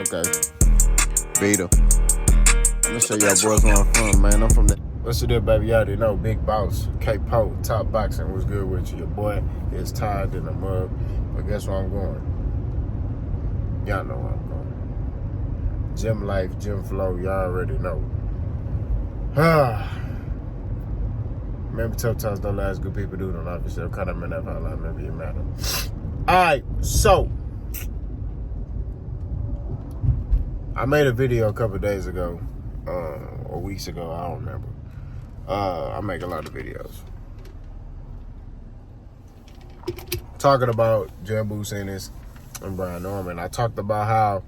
Okay. Vita. I'm gonna show y'all boys where I'm from, man. I'm from the... What's it up, baby? Y'all already know. Big Boss, K-Po, Top Boxing. What's good with you? Your boy is tired in the mug. But guess where I'm going? Y'all know where I'm going. Gym life, gym flow. Y'all already know. Maybe tough times don't last, good people do. Don't obviously cut them in that hotline. Maybe it matter. Alright, so I made a video a couple days ago, or weeks ago, I don't remember. I make a lot of videos talking about Jaron Enis and Brian Norman. I talked about how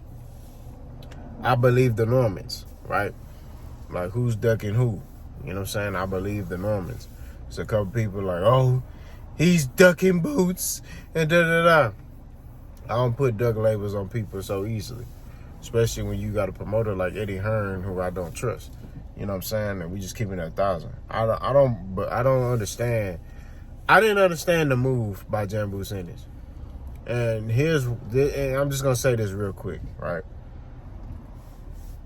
I believe the Normans, right? Like, who's ducking who? You know what I'm saying? I believe the Normans. So a couple people like, oh, he's ducking Boots and da-da-da. I don't put duck labels on people so easily, especially when you got a promoter like Hearn, who I don't trust. You know what I'm saying? And we just keep it at 1,000. I don't understand. I didn't understand the move by Jaron Enis. And I'm just gonna say this real quick, right?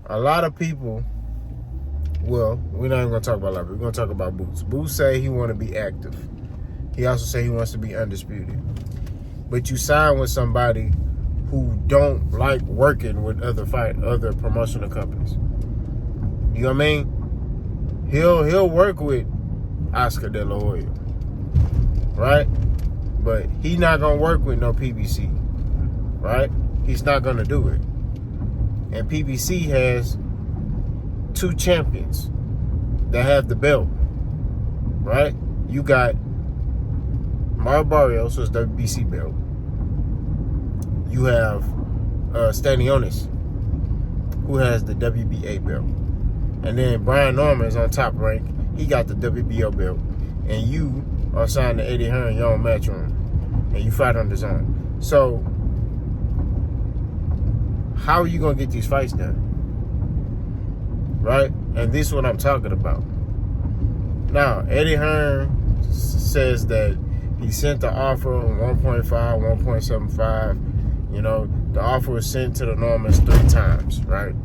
A lot of people. Well, we're not even gonna talk about that. We're gonna talk about Boots. Boots say he want to be active. He also say he wants to be undisputed. But you sign with somebody who don't like working with other promotional companies. You know what I mean? He'll work with Oscar De La Hoya, right? But he not gonna work with no PBC, right? He's not gonna do it. And PBC has 2 champions that have the belt, right? You got Mario Barrios, who's WBC belt. You have Jaron Enis, who has the WBA belt. And then Brian Norman is on top rank. He got the WBO belt. And you are signed to Eddie Hearn, your own matchroom. And you fight on the zone. So, how are you going to get these fights done? Right? And this is what I'm talking about. Now, Eddie Hearn says that he sent the offer on 1.5, 1.75. You know, the offer was sent to the Normans 3 times, right?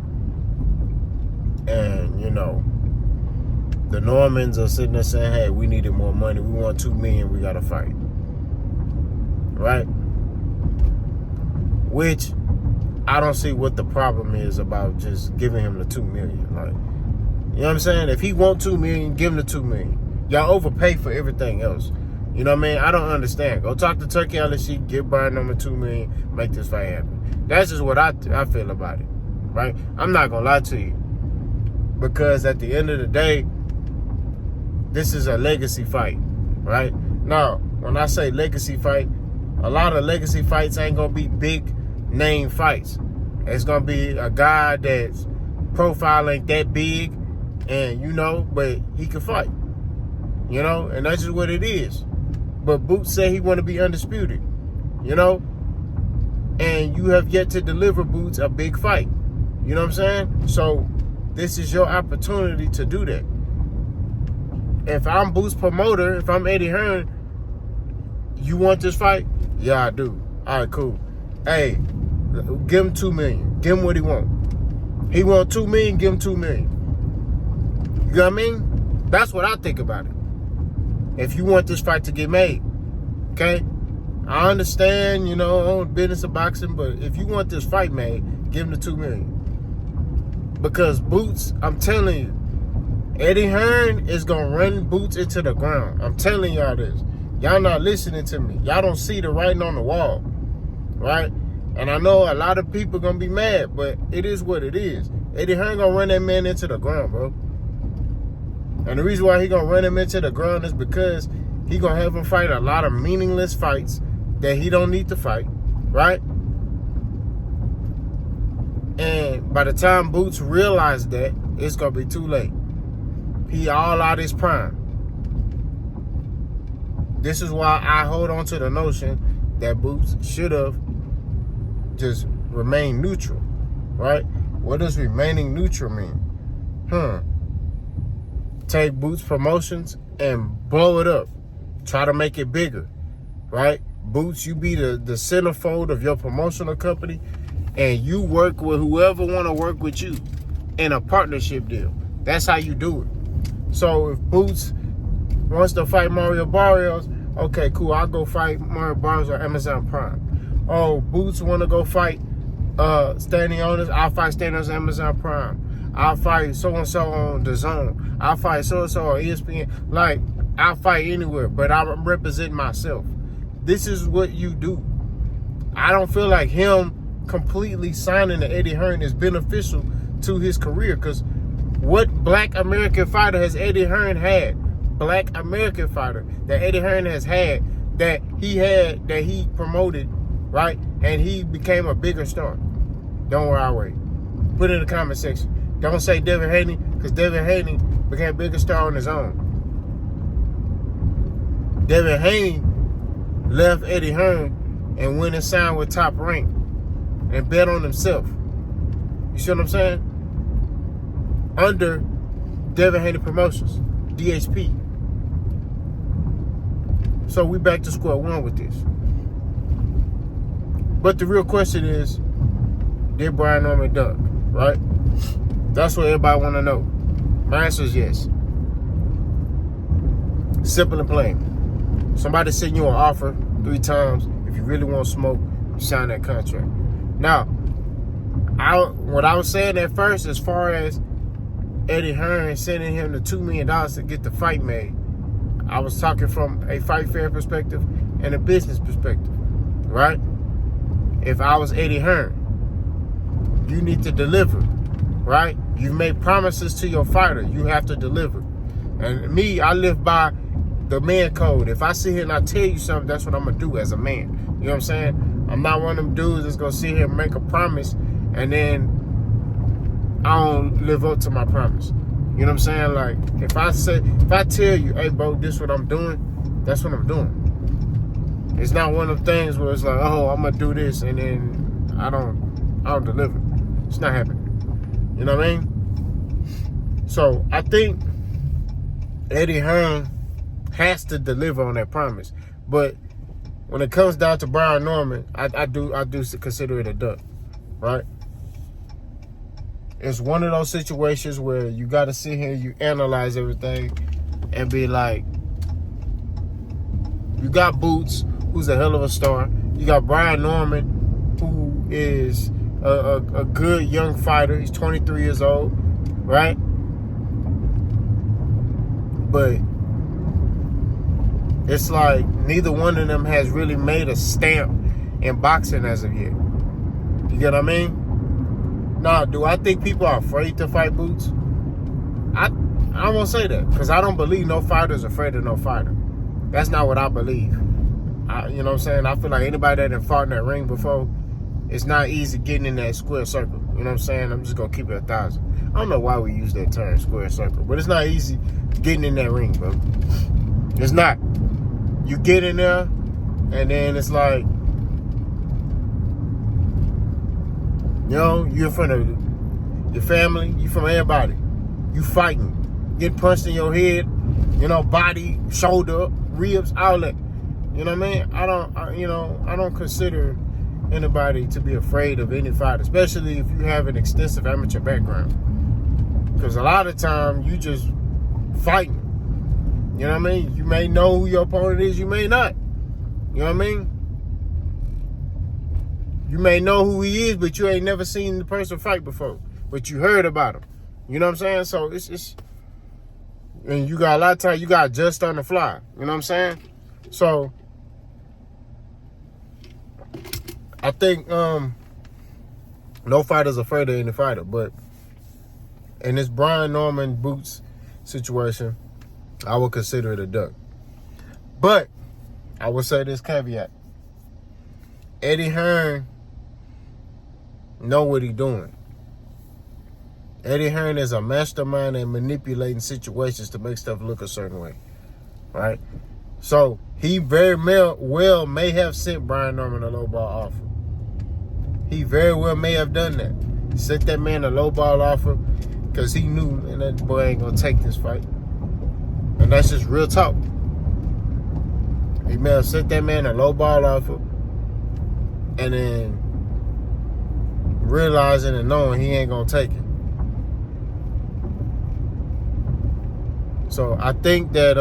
And, you know, the Normans are sitting there saying, hey, we needed more money. We want $2 million. We got to fight. Right? Which, I don't see what the problem is about just giving him the $2 million. Like, you know what I'm saying? If he want $2 million, give him the $2 million. Y'all overpay for everything else. You know what I mean? I don't understand. Go talk to Turkey Al-Sheikh, give Brian number $2 million, make this fight happen. That's just what I feel about it. Right? I'm not gonna lie to you. Because at the end of the day, this is a legacy fight. Right? Now, when I say legacy fight, a lot of legacy fights ain't gonna be big name fights. It's gonna be a guy that's profile ain't that big, and you know, but he can fight. You know, and that's just what it is. But Boots said he want to be undisputed. You know, and you have yet to deliver Boots a big fight. You know what I'm saying? So this is your opportunity to do that. If I'm Boots' promoter, if I'm Eddie Hearn, you want this fight? Yeah, I do. All right, cool. Hey, give him $2 million. Give him what he want. He want $2 million, give him $2 million. You know what I mean? That's what I think about it. If you want this fight to get made, okay? I understand, you know, business of boxing, but if you want this fight made, give him the $2 million. Because Boots, I'm telling you, Eddie Hearn is gonna run Boots into the ground. I'm telling y'all this. Y'all not listening to me. Y'all don't see the writing on the wall, right? And I know a lot of people gonna be mad, but it is what it is. Eddie Hearn gonna run that man into the ground, bro. And the reason why he gonna run him into the ground is because he gonna have him fight a lot of meaningless fights that he don't need to fight, right? And by the time Boots realizes that, it's gonna be too late. He all out his prime. This is why I hold on to the notion that Boots should have just remained neutral, right? What does remaining neutral mean? Take Boots Promotions and blow it up. Try to make it bigger, right? Boots, you be the centerfold of your promotional company, and you work with whoever want to work with you in a partnership deal. That's how you do it. So if Boots wants to fight Mario Barrios, okay, cool. I'll go fight Mario Barrios on Amazon Prime. Oh, Boots want to go fight Standing Owners, I'll fight Standing Owners on Amazon Prime. I'll fight so-and-so on The Zone. I'll fight so-and-so on ESPN. Like, I'll fight anywhere, but I'm representing myself. This is what you do. I don't feel like him completely signing to Eddie Hearn is beneficial to his career, because what Black American fighter has Eddie Hearn had? Black American fighter that Eddie Hearn has had, that he promoted, right? And he became a bigger star. Don't worry, I'll wait. Put it in the comment section. Don't say Devin Haney, because Devin Haney became a bigger star on his own. Devin Haney left Eddie Hearn and went and signed with Top Rank and bet on himself. You see what I'm saying? Under Devin Haney Promotions, DHP. So we back to square one with this. But the real question is, did Brian Norman dunk, right? That's what everybody want to know. My answer is yes. Simple and plain. Somebody sent you an offer 3 times. If you really want smoke, you sign that contract. Now, what I was saying at first, as far as Eddie Hearn sending him the $2 million to get the fight made, I was talking from a fight fair perspective and a business perspective, right? If I was Eddie Hearn, you need to deliver, right? You made promises to your fighter. You have to deliver. And me, I live by the man code. If I sit here and I tell you something, that's what I'm going to do as a man. You know what I'm saying? I'm not one of them dudes that's going to sit here and make a promise and then I don't live up to my promise. You know what I'm saying? Like, if I tell you, hey, bro, this is what I'm doing, that's what I'm doing. It's not one of them things where it's like, oh, I'm going to do this and then I don't deliver. It's not happening. You know what I mean? So I think Eddie Hearn has to deliver on that promise. But when it comes down to Brian Norman, I do consider it a dunk, right? It's one of those situations where you got to sit here, you analyze everything, and be like, you got Boots, who's a hell of a star. You got Brian Norman, who is a good young fighter. He's 23 years old, right? But it's like neither one of them has really made a stamp in boxing as of yet. You get what I mean? Now, do I think people are afraid to fight Boots? I won't say that, because I don't believe no fighter's afraid of no fighter. That's not what I believe. You know what I'm saying? I feel like anybody that done fought in that ring before, it's not easy getting in that square circle. You know what I'm saying? I'm just going to keep it 1,000. I don't know why we use that term, square circle, but it's not easy getting in that ring, bro. It's not. You get in there, and then it's like, you know, you're in front of your family, you from everybody. You fighting, getting punched in your head, you know, body, shoulder, ribs, all that. You know what I mean? I don't consider anybody to be afraid of any fight, especially if you have an extensive amateur background. Because a lot of time you just fighting. You know what I mean? You may know who your opponent is, you may not. You know what I mean? You may know who he is, but you ain't never seen the person fight before. But you heard about him. You know what I'm saying? So it's and you got a lot of time, you got to adjust on the fly. You know what I'm saying? So I think no fighter's afraid of any fighter, but in this Brian Norman Boots situation, I would consider it a dunk. But I will say this caveat. Eddie Hearn know what he's doing. Eddie Hearn is a mastermind at manipulating situations to make stuff look a certain way, right? So he very well may have sent Brian Norman a low ball offer. He very well may have done that. Sent that man a low ball offer because he knew, and that boy ain't gonna take this fight. And that's just real talk. He may have sent that man a low ball offer, and then realizing and knowing he ain't gonna take it. So I think that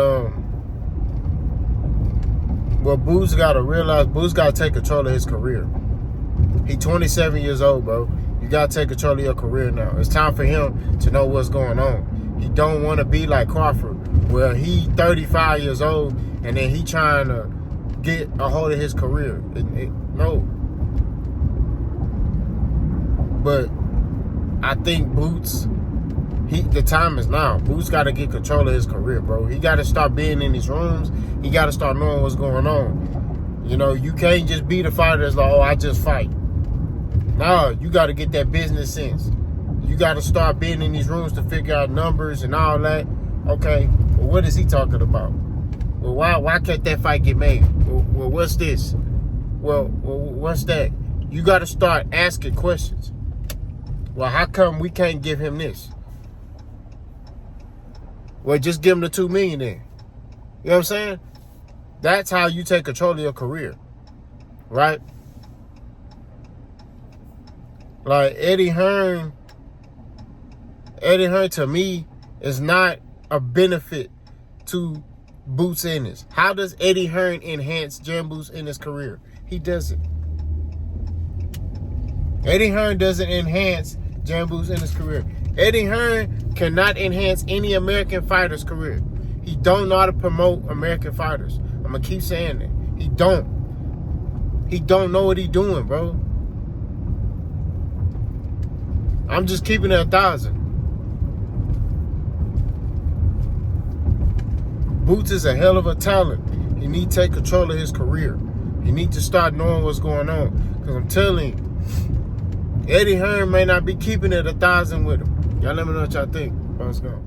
what Boots gotta realize, Boots gotta take control of his career. He 27 years old, bro. You gotta take control of your career now. It's time for him to know what's going on. He don't want to be like Crawford, where he 35 years old and then he trying to get a hold of his career. No. But I think Boots, the time is now. Boots got to get control of his career, bro. He got to start being in these rooms. He got to start knowing what's going on. You know, you can't just be the fighter that's like, oh, I just fight. No, you got to get that business sense. You got to start being in these rooms to figure out numbers and all that. Okay, well, what is he talking about? Well, why can't that fight get made? Well, what's this? Well, what's that? You got to start asking questions. Well, how come we can't give him this? Well, just give him the $2 million then. You know what I'm saying? That's how you take control of your career, right? Like Eddie Hearn to me is not a benefit to Boots Ennis. How does Eddie Hearn enhance Jaron Boots Ennis' career? He doesn't. Eddie Hearn doesn't enhance Jaron Boots Ennis' career. Eddie Hearn cannot enhance any American fighter's career. He don't know how to promote American fighters. I'm going to keep saying that. He don't know what he doing, bro. I'm just keeping it 1,000. Boots is a hell of a talent. He need to take control of his career. He need to start knowing what's going on. Because I'm telling you, Eddie Hearn may not be keeping it 1,000 with him. Y'all let me know what y'all think. Let's go.